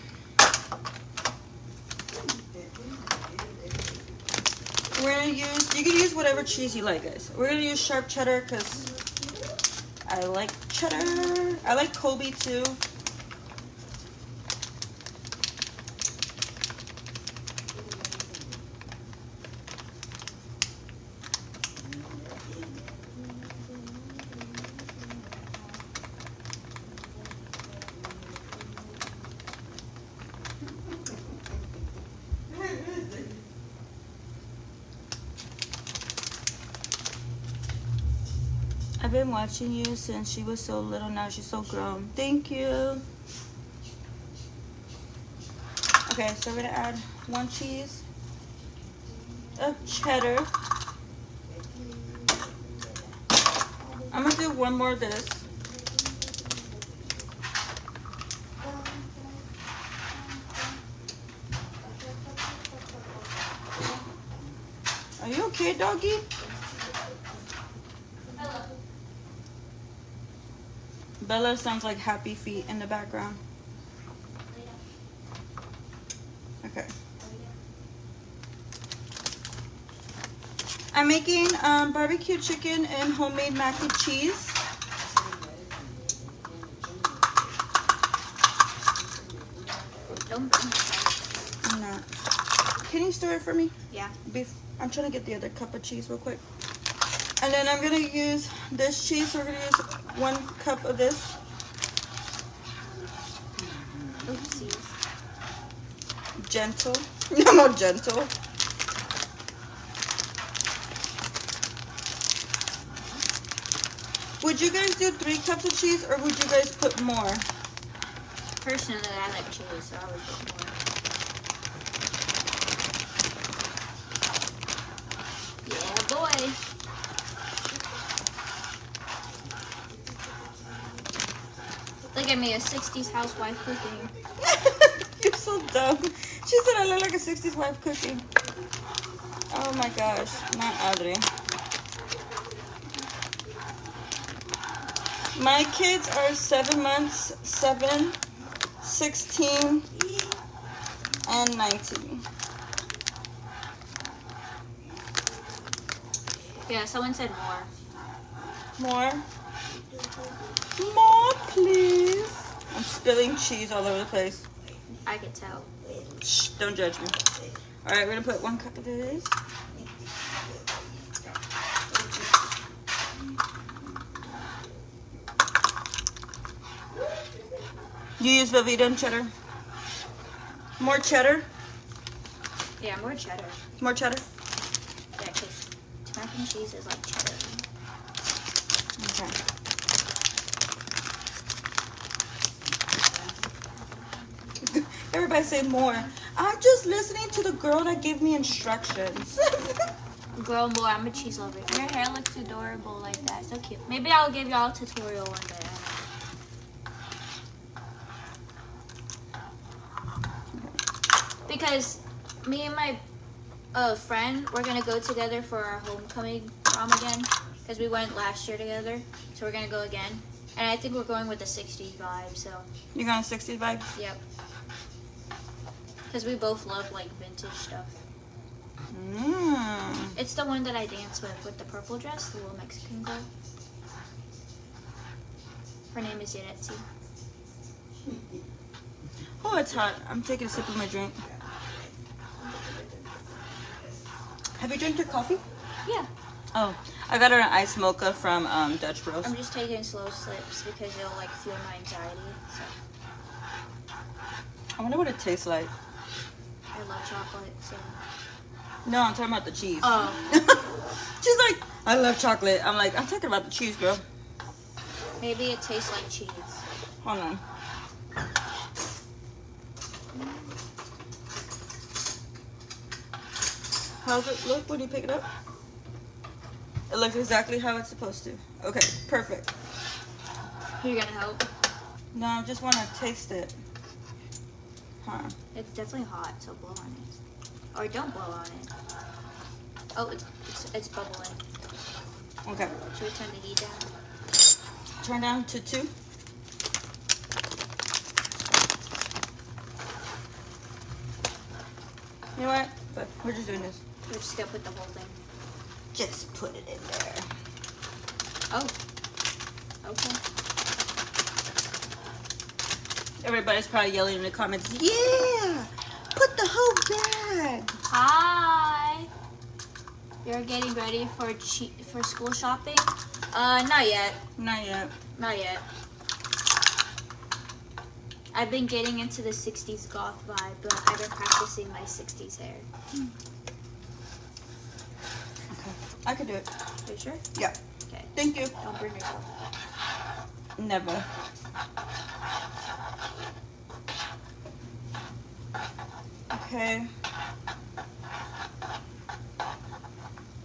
We're gonna use, you can use whatever cheese you like, guys. We're gonna use sharp cheddar because I like cheddar. I like Colby too. I've been watching you since she was so little. Now she's so grown. Thank you. Okay, so we're gonna add 1 cheese, a cheddar. I'm gonna do 1 more of this. Are you okay, doggy? Bella sounds like happy feet in the background. Okay. I'm making barbecue chicken and homemade mac and cheese. Don't bring it. I'm not. Can you stir it for me? Yeah. I'm trying to get the other cup of cheese real quick. And then I'm gonna use this cheese. So we're gonna use 1 cup of this. Oopsies. Gentle. I'm not gentle. Would you guys do 3 cups of cheese or would you guys put more? Personally, I like cheese, so I would put more. Yeah, boy. Look at me, a 60s housewife cooking. You're so dumb. She said I look like a 60s wife cooking. Oh my gosh, not Adri. My kids are 7 months, 7, 16, and 19. Yeah, someone said more. More? More, please. I'm spilling cheese all over the place. I could tell. Shh, don't judge me. All right, we're gonna put 1 cup of this. You use Velveeta and cheddar. More cheddar. Yeah, more cheddar. More cheddar. Yeah, because mac and cheese is like cheddar. Okay. Everybody say more. I'm just listening to the girl that gave me instructions. Girl, more. I'm a cheese lover. Your hair looks adorable like that. So cute. Maybe I'll give y'all a tutorial one day. Because me and my friend, we're going to go together for our homecoming prom again. Because we went last year together. So we're going to go again. And I think we're going with the 60s vibe, so. You going 60s vibe? Yep. Because we both love, like, vintage stuff. Mmm. It's the one that I dance with the purple dress, the little Mexican girl. Her name is Yanetsi. Oh, it's hot. I'm taking a sip of my drink. Have you drank your coffee? Yeah. Oh, I got her an iced mocha from Dutch Bros. I'm just taking slow sips because it'll, like, fuel my anxiety, so. I wonder what it tastes like. I love chocolate, so. No, I'm talking about the cheese. Oh. She's like, I love chocolate. I'm like, I'm talking about the cheese, girl. Maybe it tastes like cheese. Hold on. How's it look when you pick it up? It looks exactly how it's supposed to. Okay, perfect. You're gonna help? No, I just want to taste it. Huh. It's definitely hot, so blow on it. Or don't blow on it. Oh, it's bubbling. Okay. Should we turn the heat down? Turn down to 2. You know what? But we're just doing this. We're just gonna put the whole thing. Just put it in there. Oh. Okay. Everybody's probably yelling in the comments, yeah! Put the whole bag! Hi. You're getting ready for school shopping? Not yet. Not yet. Not yet. I've been getting into the 60s goth vibe, but I've been practicing my 60s hair. Okay. I could do it. Are you sure? Yeah. Okay. Thank you. Don't burn yourself. Never. Okay.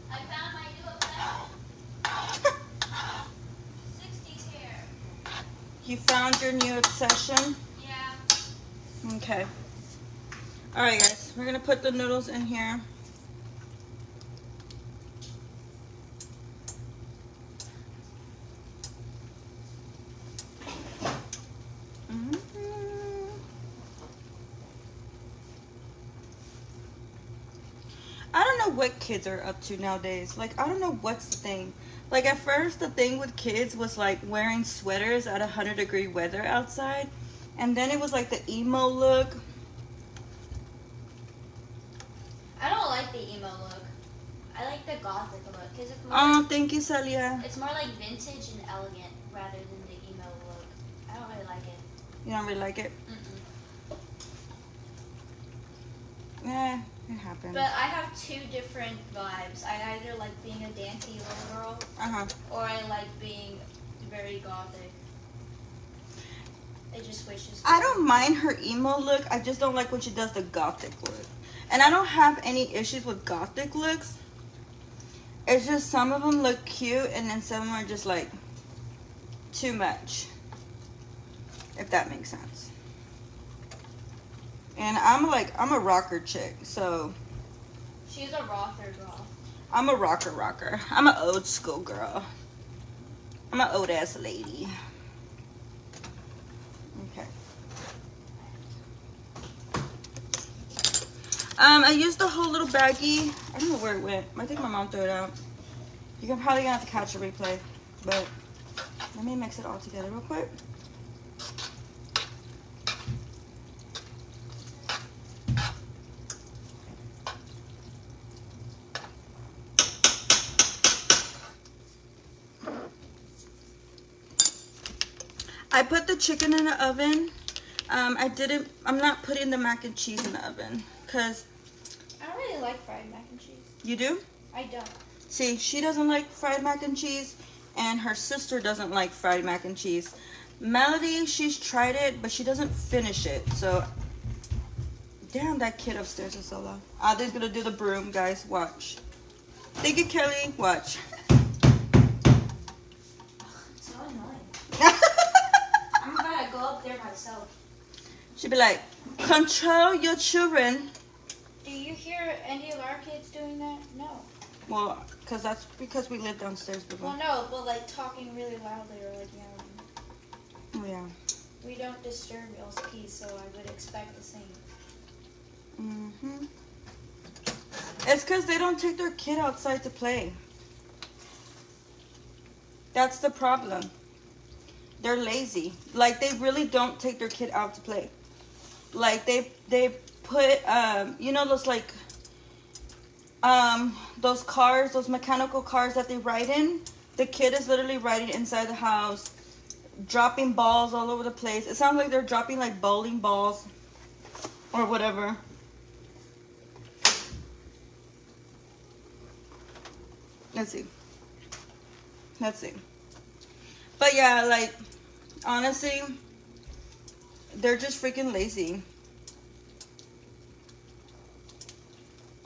I found my new obsession. 60s hair. You found your new obsession? Yeah. Okay. Alright guys, we're gonna put the noodles in here. I don't know what kids are up to nowadays. Like, I don't know what's the thing. Like, at first, the thing with kids was, like, wearing sweaters at 100-degree weather outside. And then it was, like, the emo look. I don't like the emo look. I like the gothic look because it's more. Oh, thank you, Celia. It's more like vintage and elegant rather than the emo look. I don't really like it. You don't really like it? Eh, it happens. But I have two different vibes. I either like being a dancey little girl, or I like being very gothic. It just switches. I don't mind her emo look. I just don't like when she does the gothic look. And I don't have any issues with gothic looks. It's just some of them look cute and then some of them are just like too much. If that makes sense. And I'm a rocker chick, so. She's a rocker girl. I'm a rocker. I'm an old school girl. I'm an old ass lady. Okay. I used the whole little baggie. I don't know where it went. I think my mom threw it out. You're probably gonna have to catch a replay, but let me mix it all together real quick. I put the chicken in the oven. I'm not putting the mac and cheese in the oven because. I don't really like fried mac and cheese. You do? I don't. See, she doesn't like fried mac and cheese, and her sister doesn't like fried mac and cheese. Melody, she's tried it, but she doesn't finish it. So, damn, that kid upstairs is so loud. Audrey's gonna do the broom, guys. Watch. Thank you, Kelly. Watch. It's so annoying. I'm gonna go up there myself. She'd be like, control your children. Do you hear any of our kids doing that? No. Well, that's because we live downstairs, baby. Well, no, but like talking really loudly or like yelling. Oh, yeah. We don't disturb y'all's peace, so I would expect the same. Mm-hmm. It's because they don't take their kid outside to play. That's the problem. They're lazy. Like, they really don't take their kid out to play. Like, they put, you know those, like, those cars, those mechanical cars that they ride in? The kid is literally riding inside the house, dropping balls all over the place. It sounds like they're dropping, like, bowling balls or whatever. Let's see. But yeah, like, honestly, they're just freaking lazy.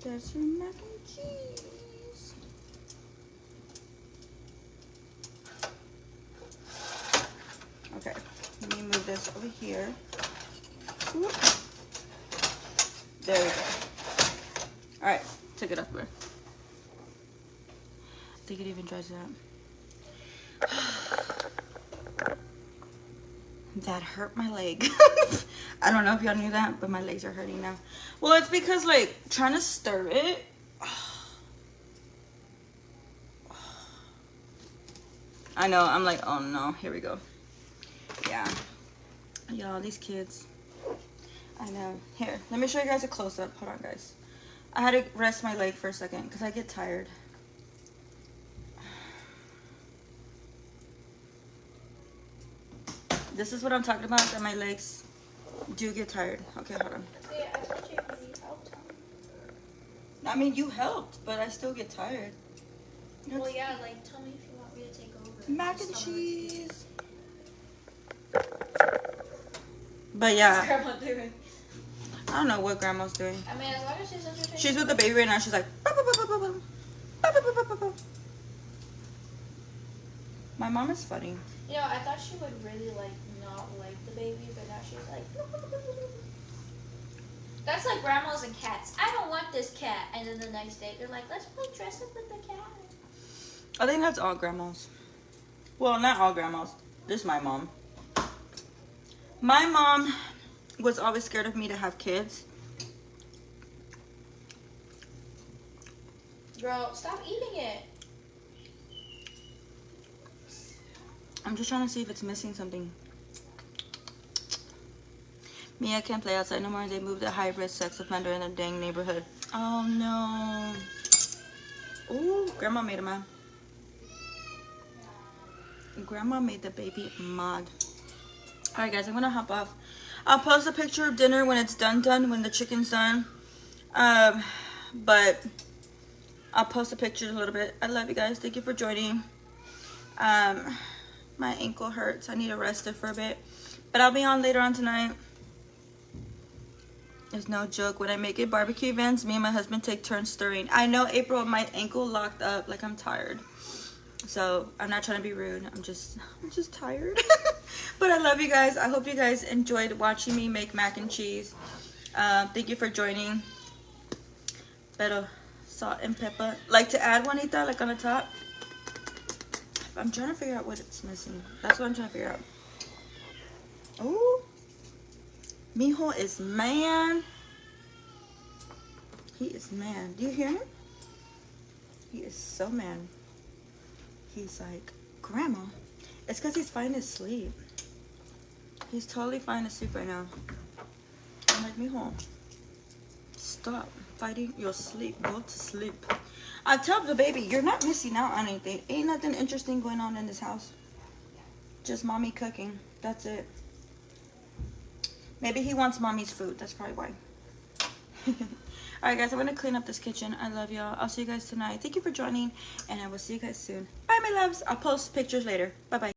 That's your mac and cheese. Okay, let me move this over here. Whoop. There we go. All right, take it up there. I think it even dries out. That hurt my leg. I don't know if y'all knew that, but my legs are hurting now. Well, it's because, like, trying to stir it. I know, I'm like, oh no, here we go. Yeah. Y'all, these kids. I know. Here, let me show you guys a close-up. Hold on, guys. I had to rest my leg for a second because I get tired. This is what I'm talking about, that my legs do get tired. Okay, hold on. Yeah, I thought you really helped. I mean, you helped, but I still get tired. Well, yeah, like, tell me if you want me to take Mac and cheese. But yeah, Grandma doing? I don't know what grandma's doing. I mean, as long as she's entertaining. She's with the baby right now. She's like, "Ba, ba, ba, ba, ba, ba. Ba, ba, ba, ba, ba, ba." My mom is funny. You know, I thought she would really like not like the baby, but now she's like. That's like grandmas and cats. I don't want this cat, and then the next day they're like, let's play dress up with the cat. I think that's all grandmas. Well, not all grandmas. This is my mom. My mom was always scared of me to have kids. Girl, stop eating it. I'm just trying to see if it's missing something. Mia can't play outside no more. They moved a high-risk sex offender in a dang neighborhood. Oh no. Ooh, grandma made a man. Grandma made the baby mad. Alright guys, I'm gonna hop off. I'll post a picture of dinner when it's done, when the chicken's done. But I'll post a picture in a little bit. I love you guys. Thank you for joining. My ankle hurts. I need to rest it for a bit. But I'll be on later on tonight. There's no joke. When I make it barbecue events, me and my husband take turns stirring. I know, April, my ankle locked up. Like, I'm tired. So, I'm not trying to be rude. I'm just tired. But I love you guys. I hope you guys enjoyed watching me make mac and cheese. Thank you for joining. Pero salt and pepper. Like to add, Juanita, like on the top? I'm trying to figure out what it's missing. That's what I'm trying to figure out. Oh. Mijo is man. He is man. Do you hear him? He is so man. He's like, Grandma. It's because he's fine to sleep. He's totally fine to sleep right now. I'm like, Mijo, stop fighting your sleep. Go to sleep. I tell the baby, you're not missing out on anything. Ain't nothing interesting going on in this house. Just mommy cooking. That's it. Maybe he wants mommy's food. That's probably why. Alright guys, I'm going to clean up this kitchen. I love y'all. I'll see you guys tonight. Thank you for joining. And I will see you guys soon. Bye my loves. I'll post pictures later. Bye bye.